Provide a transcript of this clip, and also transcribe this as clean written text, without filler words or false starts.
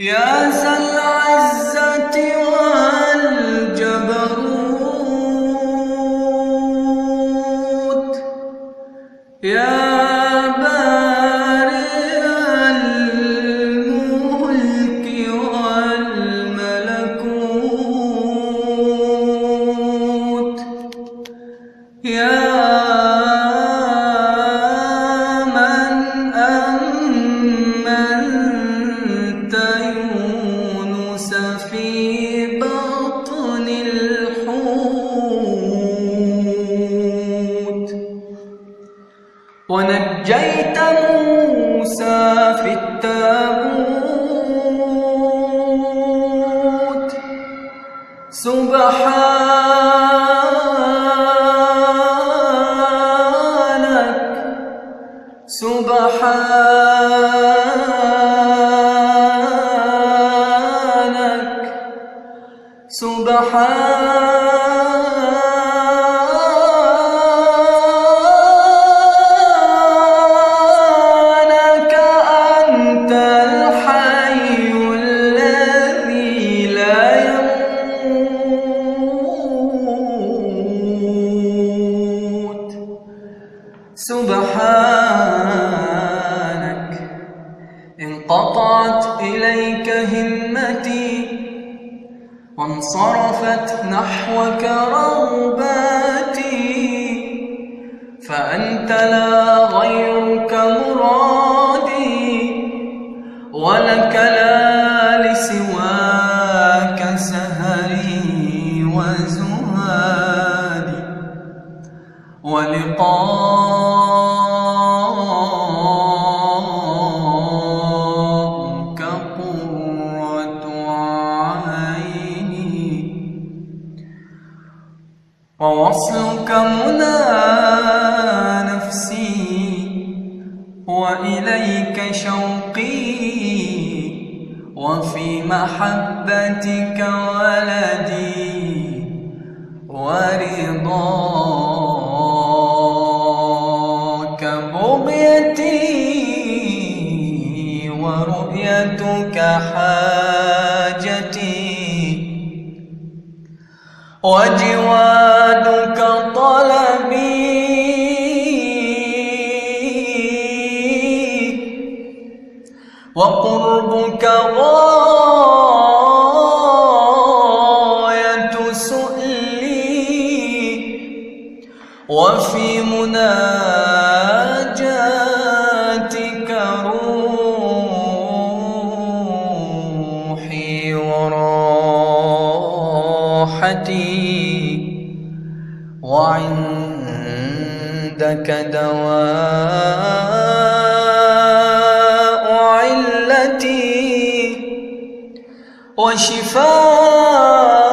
يا ذا العزة والجبروت يا بارئ الملك والملكوت يا في بطن الحوت ونجيت موسى في التابوت سبحانك سبحانك أنت الحي الذي لا يموت سبحانك انقطعت إليك همتي وانصرفت نحوك رغباتي فأنت لا غيرك مرادي ولك لا لسواك سهري وزهادي ولقاؤك قرة عيني ووصلك منى نفسي وإليك شوقي وفي محبتك ولدي ورضاك بغيتي ورؤيتك حاجتي وجوادك طلبي وقربك غاية سؤلي وفي مناجاتك روحي وراحتي وعندك دواء علتي وشفاء